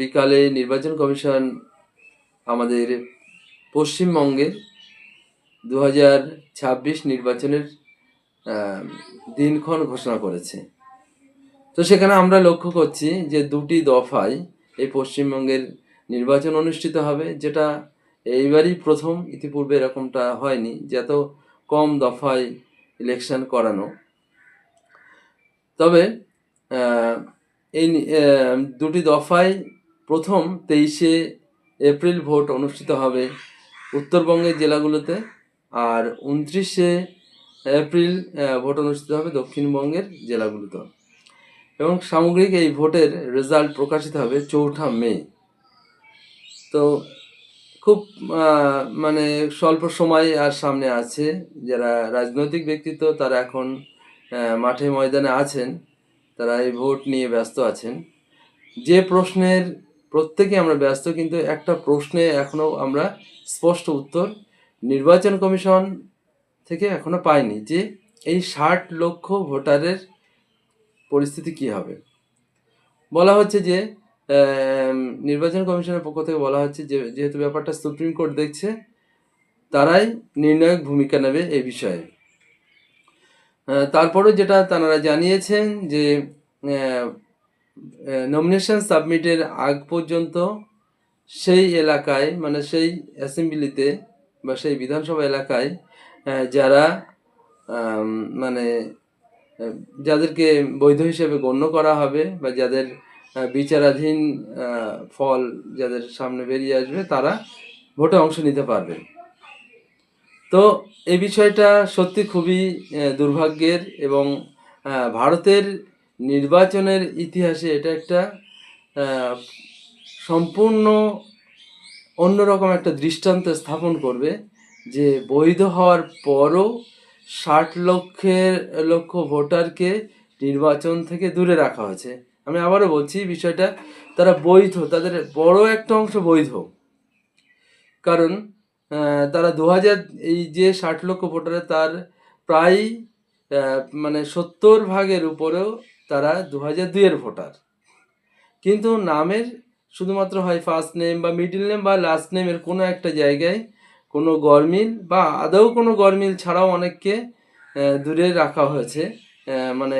বিকালে নির্বাচন কমিশন আমাদের পশ্চিমবঙ্গের 2026 নির্বাচনের দিনক্ষণ ঘোষণা করেছে। তো সেখানে আমরা লক্ষ্য করছি যে 2টি দফায় এই পশ্চিমবঙ্গের নির্বাচন অনুষ্ঠিত হবে, যেটা এইবারই প্রথম। ইতিপূর্বে এরকমটা হয়নি যে এত কম দফায় ইলেকশন করানো। তবে এই 2টি দফায় প্রথম 23শে এপ্রিল ভোট অনুষ্ঠিত হবে উত্তরবঙ্গের জেলাগুলোতে, আর 29শে এপ্রিল ভোট অনুষ্ঠিত হবে দক্ষিণবঙ্গের জেলাগুলোতে, এবং সামগ্রিক এই ভোটের রেজাল্ট প্রকাশিত হবে 4 মে। তো খুব মানে স্বল্প সময় আর সামনে আছে। যারা রাজনৈতিক ব্যক্তিত্ব তারা এখন মাঠে ময়দানে আছেন, তারা এই ভোট নিয়ে ব্যস্ত আছেন। যে প্রশ্নের প্রত্যেকে আমরা ব্যস্ত, কিন্তু একটা প্রশ্নে এখনো আমরা স্পষ্ট উত্তর নির্বাচন কমিশন থেকে এখনো পাইনি, যে এই 60 লক্ষ ভোটারের পরিস্থিতি কি হবে। বলা হচ্ছে যে নির্বাচন কমিশনের পক্ষ থেকে বলা হচ্ছে যে যেহেতু ব্যাপারটা সুপ্রিম কোর্ট দেখছে, তারাই নির্ণায়ক ভূমিকা নেবে এই বিষয়ে। তারপরে যেটা তারা জানিয়েছেন যে নমিনেশন সাবমিটের আগ পর্যন্ত সেই এলাকায়, মানে সেই অ্যাসেম্বলিতে বা সেই বিধানসভা এলাকায় যারা মানে যাদেরকে বৈধ হিসেবে গণ্য করা হবে বা যাদের বিচারাধীন ফল যাদের সামনে বেরিয়ে আসবে, তারা ভোটে অংশ নিতে পারবে। তো এই বিষয়টা সত্যি খুবই দুর্ভাগ্যের, এবং ভারতের নির্বাচনের ইতিহাসে এটা একটা সম্পূর্ণ অন্যরকম একটা দৃষ্টান্ত স্থাপন করবে, যে বৈধ হওয়ার পরও 60 লক্ষ ভোটারকে নির্বাচন থেকে দূরে রাখা হয়েছে। আমি আবারও বলছি বিষয়টা, তারা বৈধ, তাদের বড় একটা অংশ বৈধ, কারণ তারা 2000 এই যে 60 লক্ষ ভোটারে তার প্রায় মানে 70% উপরেও তারা 2002-এর ভোটার, কিন্তু নামের শুধুমাত্র হয় ফার্স্ট নেম বা মিডল নেম বা লাস্ট নেমের কোনো একটা জায়গায় কোনো গরমিল বা আদৌ কোনো গরমিল ছাড়াও অনেককে দূরে রাখা হয়েছে, মানে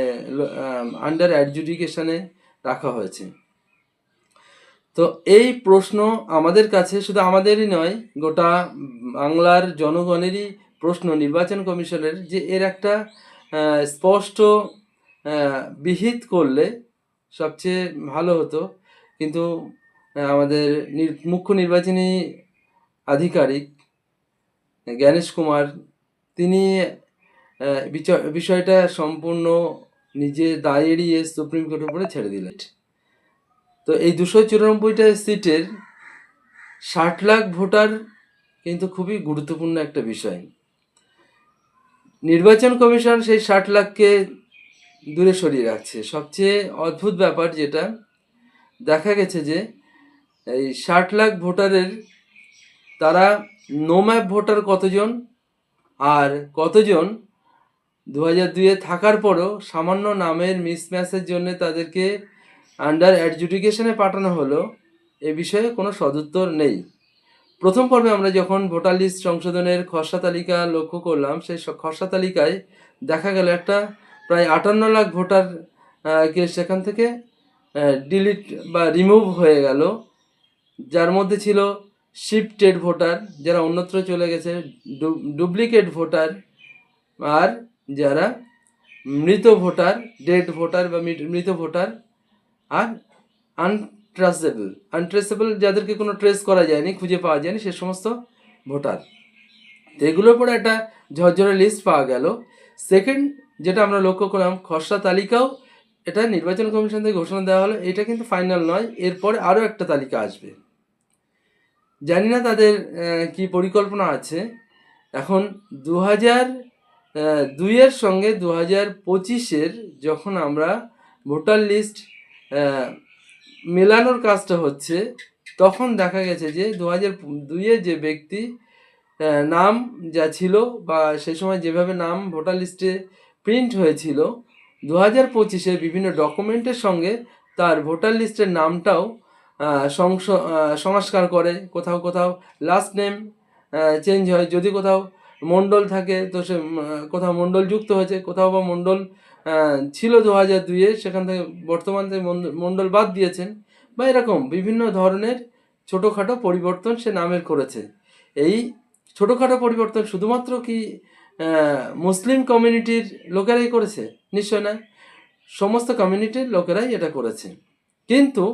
আন্ডার অ্যাডজুডিকেশনে রাখা হয়েছে। তো এই প্রশ্ন আমাদের কাছে, শুধু আমাদেরই নয়, গোটা বাংলার জনগণেরই প্রশ্ন নির্বাচন কমিশনের, যে এর একটা স্পষ্ট বিহিত করলে সবচেয়ে ভালো হতো। কিন্তু আমাদের মুখ্য নির্বাচনী আধিকারিক জ্ঞানেশ কুমার, তিনি বিষয়টা সম্পূর্ণ নিজে দায় এড়িয়ে সুপ্রিম কোর্টের উপরে ছেড়ে দিলেন। তো এই 294টা সিটের 60 লাখ ভোটার কিন্তু খুবই গুরুত্বপূর্ণ একটা বিষয়। নির্বাচন কমিশন সেই 60 লাখকে দূরে সরিয়ে রাখছে। সবচেয়ে অদ্ভুত ব্যাপার যেটা দেখা গেছে, যে এই 60 লাখ ভোটারের তারা নো ম্যাপ ভোটার কতজন, আর কতজন 2002-এ থাকার পরও সামান্য নামের মিসম্যাচের জন্য তাদেরকে আন্ডার অ্যাডজুডিকেশনে পাঠানো হলো, এ বিষয়ে কোনো সদুত্তর নেই। প্রথম পর্বে আমরা যখন ভোটার লিস্ট সংশোধনের খসড়া তালিকা লক্ষ্য করলাম, সেই খসড়া তালিকায় দেখা গেল একটা প্রায় 58 লাখ ভোটার কে সেখান থেকে ডিলিট বা রিমুভ হয়ে গেল, যার মধ্যে ছিল শিফটেড ভোটার, যারা অন্যত্র চলে গেছে, ডুপ্লিকেট ভোটার, আর যারা মৃত ভোটার, ডেড ভোটার বা মৃত ভোটার, আর আনট্রেসেবল যাদেরকে কোনো ট্রেস করা যায়নি, খুঁজে পাওয়া যায়নি, সে সমস্ত ভোটার। তো এগুলোর পরে একটা ঝরঝরে লিস্ট পাওয়া গেল। সেকেন্ড যেটা আমরা লক্ষ্য করলাম, খসড়া তালিকাও এটা নির্বাচন কমিশন থেকে ঘোষণা দেওয়া হলো, এটা কিন্তু ফাইনাল নয়, এরপরে আরও একটা তালিকা আসবে। জানি না তাদের কি পরিকল্পনা আছে। এখন 2002-এর সঙ্গে 2025-এর যখন আমরা ভোটার লিস্ট মেলানোর কাজটা হচ্ছে, তখন দেখা গেছে যে 2002-এ যে ব্যক্তি নাম যা ছিল বা সেই সময় যেভাবে নাম ভোটার লিস্টে প্রিন্ট হয়েছিল, 2025-এ বিভিন্ন ডকুমেন্টের সঙ্গে তার ভোটার লিস্টের নামটাও সংস্কার করে, কোথাও কোথাও লাস্ট নেম চেঞ্জ হয়। যদি কোথাও মণ্ডল থাকে তো সে কোথাও মণ্ডল যুক্ত হয়েছে, কোথাও বা মণ্ডল ছিল 2002-এ, সেখান থেকে বর্তমান থেকে মণ্ডল বাদ দিয়েছেন, বা এরকম বিভিন্ন ধরনের ছোটোখাটো পরিবর্তন সে নামের করেছে। এই ছোটোখাটো পরিবর্তন শুধুমাত্র কি মুসলিম কমিউনিটির লোকেরাই করেছে? নিশ্চয় নয়, সমস্ত কমিউনিটির লোকেরাই এটা করেছে। কিন্তু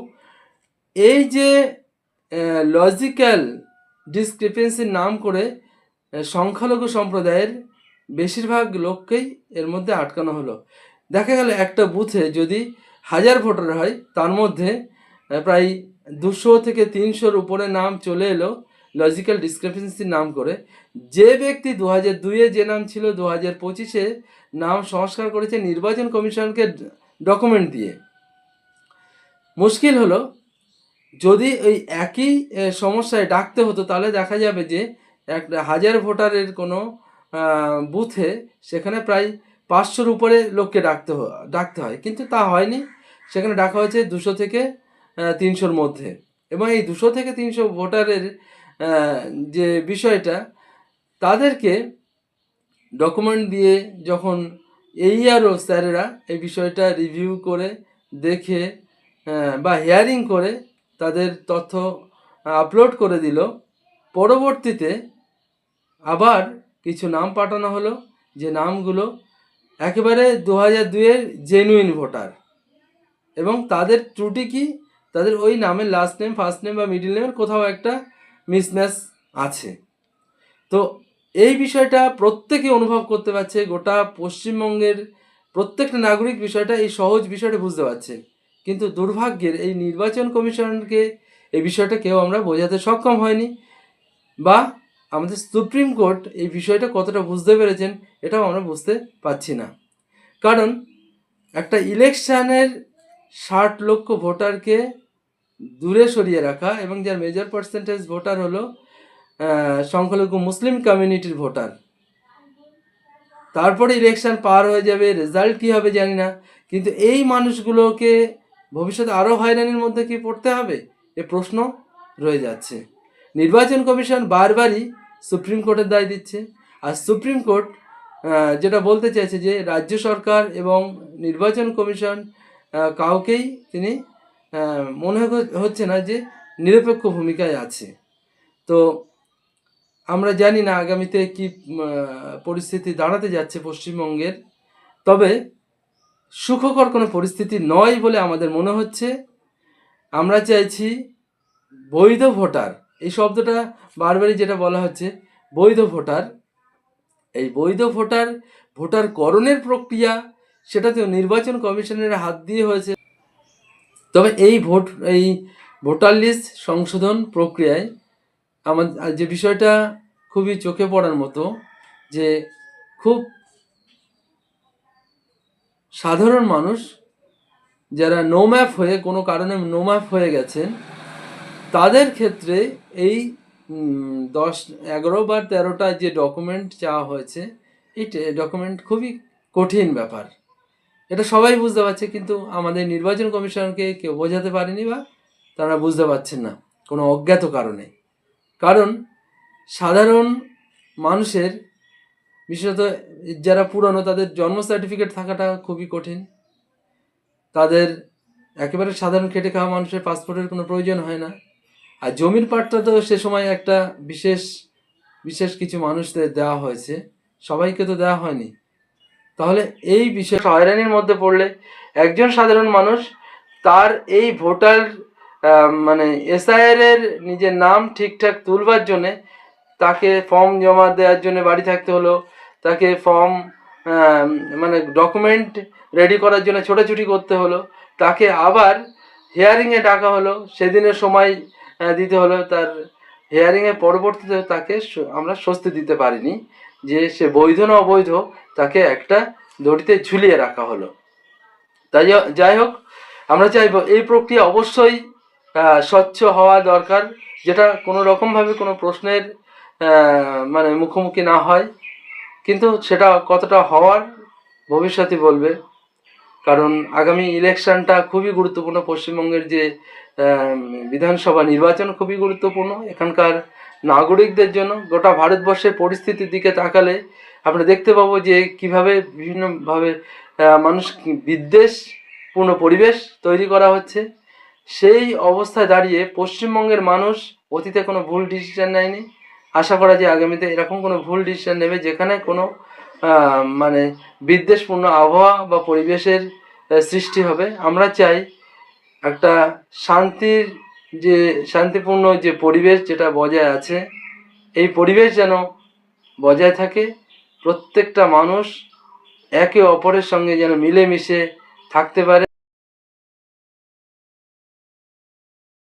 এই যে লজিক্যাল ডিসক্রিপেন্সির নাম করে সংখ্যালঘু সম্প্রদায়ের বেশিরভাগ লোককেই এর মধ্যে আটকানো হলো। দেখা গেল একটা বুথে যদি 1000 ভোটার হয়, তার মধ্যে প্রায় 200 থেকে 300-র উপরে নাম চলে এলো লজিক্যাল ডিসক্রিপেন্সির নাম করে। যে ব্যক্তি 2002-এ যে নাম ছিল 2025-এ নাম সংস্কার করেছে নির্বাচন কমিশনকে ডকুমেন্ট দিয়ে। মুশকিল হলো, যদি ওই একই সমস্যায় ডাকতে হতো তাহলে দেখা যাবে যে 1000 ভোটারের কোনো বুথে সেখানে প্রায় 500-র উপরে লোককে ডাকতে হয়, কিন্তু তা হয়নি। সেখানে ডাকা হয়েছে 200 থেকে 300-র মধ্যে। এবং এই 200 থেকে 300 ভোটারের যে বিষয়টা, তাদেরকে ডকুমেন্ট দিয়ে যখন AERO স্যারেরা এই বিষয়টা রিভিউ করে দেখে বা হিয়ারিং করে তাদের তথ্য আপলোড করে দিল, পরবর্তীতে আবার কিছু নাম পাঠানো হলো, যে নামগুলো একেবারে 2002-এর জেনুইন ভোটার, এবং তাদের ত্রুটি কি, তাদের ওই নামের লাস্ট নেম, ফার্স্ট নেম বা মিডল নেমের কোথাও একটা মিসম্যাচ আছে। তো এই বিষয়টা প্রত্যেকে অনুভব করতে পারছে, গোটা পশ্চিমবঙ্গের প্রত্যেকটা নাগরিক বিষয়টা, এই সহজ বিষয়টা বুঝতে পারছে। কিন্তু দুর্ভাগ্যের এই নির্বাচন কমিশনকে এই বিষয়টা কেউ আমরা বোঝাতে সক্ষম হয়নি, বা আমাদের সুপ্রিম কোর্ট এই বিষয়টা কতটা বুঝতে পেরেছেন এটাও আমরা বুঝতে পারছি না। কারণ একটা ইলেকশানের 60 লক্ষ ভোটারকে দূরে সরিয়ে রাখা, এবং যার মেজর পার্সেন্টেজ ভোটার হলো সংখ্যালঘু মুসলিম কমিউনিটির ভোটার, তারপরে ইলেকশন পার হয়ে যাবে, রেজাল্ট কী হবে জানি না, কিন্তু এই মানুষগুলোকে ভবিষ্যতে আরও হয়রানির মধ্যে কি পড়তে হবে, এ প্রশ্ন রয়ে যাচ্ছে। নির্বাচন কমিশন বারবারই সুপ্রিম কোর্টের দায় দিচ্ছে, আর সুপ্রিম কোর্ট যেটা বলতে চাইছে যে রাজ্য সরকার এবং নির্বাচন কমিশন কাউকেই তিনি মনে হচ্ছে না যে নিরপেক্ষ ভূমিকায় আছে। তো আমরা জানি না আগামীতে কি পরিস্থিতি দাঁড়াতে যাচ্ছে পশ্চিমবঙ্গের, তবে সুখকর কোনো পরিস্থিতি নয় বলে আমাদের মনে হচ্ছে। আমরা চাইছি বৈধ ভোটার, এই শব্দটা বারবারই যেটা বলা হচ্ছে বৈধ ভোটার, এই বৈধ ভোটারকরণের প্রক্রিয়া সেটা তো নির্বাচন কমিশনের হাত দিয়ে হয়েছে। তবে এই ভোটার লিস্ট সংশোধন প্রক্রিয়ায় আমাদের যে বিষয়টা খুবই চোখে পড়ার মতো, যে খুব সাধারণ মানুষ যারা নো ম্যাপ হয়ে কোনো কারণে নো ম্যাপ হয়ে গেছেন, তাদের ক্ষেত্রে এই 10, 11 বা 13টা যে ডকুমেন্ট চাওয়া হয়েছে, এই ডকুমেন্ট খুবই কঠিন ব্যাপার। এটা সবাই বুঝতে পারছে, কিন্তু আমাদের নির্বাচন কমিশনকে কেউ বোঝাতে পারেনি, বা তারা বুঝতে পারছেন না কোনো অজ্ঞাত কারণে। কারণ সাধারণ মানুষের, বিশেষত যারা পুরনো, তাদের জন্ম সার্টিফিকেট থাকাটা খুবই কঠিন। তাদের একেবারে সাধারণ খেটে খাওয়া মানুষের পাসপোর্টের কোনো প্রয়োজন হয় না। আর জমির পাট্টা তো সে সময় একটা বিশেষ কিছু মানুষদের দেওয়া হয়েছে, সবাইকে তো দেওয়া হয়নি। তাহলে এই বিশেষ হয়রানির মধ্যে পড়লে একজন সাধারণ মানুষ তার এই ভোটার মানে SIR এর নিজের নাম ঠিকঠাক তুলবার জন্যে তাকে ফর্ম জমা দেওয়ার জন্য বাড়ি থাকতে হলো, তাকে ফর্ম মানে ডকুমেন্ট রেডি করার জন্য ছোটাছুটি করতে হলো, তাকে আবার হিয়ারিংয়ে ডাকা হলো, সেদিনের সময় দিতে হলো। তার হিয়ারিংয়ের পরবর্তীতে তাকে আমরা স্বস্তি দিতে পারিনি যে সে বৈধ না অবৈধ, তাকে একটা দড়িতে ঝুলিয়ে রাখা হলো। তাই যাই হোক, আমরা চাইব এই প্রক্রিয়া অবশ্যই স্বচ্ছ হওয়া দরকার, যেটা কোনো রকমভাবে কোনো প্রশ্নের মানে মুখোমুখি না হয়। কিন্তু সেটা কতটা হওয়ার ভবিষ্যৎই বলবে, কারণ আগামী ইলেকশনটা খুবই গুরুত্বপূর্ণ। পশ্চিমবঙ্গের যে বিধানসভা নির্বাচন খুবই গুরুত্বপূর্ণ। এখানকার নাগরিকদের জন্য গোটা ভারতবর্ষের পরিস্থিতির দিকে তাকালে আমরা দেখতে পাবো যে কীভাবে বিভিন্নভাবে মানুষ বিদ্বেষপূর্ণ পরিবেশ তৈরি করা হচ্ছে। সেই অবস্থায় দাঁড়িয়ে পশ্চিমবঙ্গের মানুষ অতীতে কোনো ভুল ডিসিশন নেয়নি। আশা করা যায় আগামীতে এরকম কোনো ভুল ডিসিশন নেবে যেখানে কোনো মানে বিদ্বেষপূর্ণ আবহাওয়া বা পরিবেশের সৃষ্টি হবে। আমরা চাই একটা শান্তিপূর্ণ যে পরিবেশ যেটা বজায় আছে, এই পরিবেশ যেন বজায় থাকে। প্রত্যেকটা মানুষ একে অপরের সঙ্গে যেন মিলেমিশে থাকতে পারে।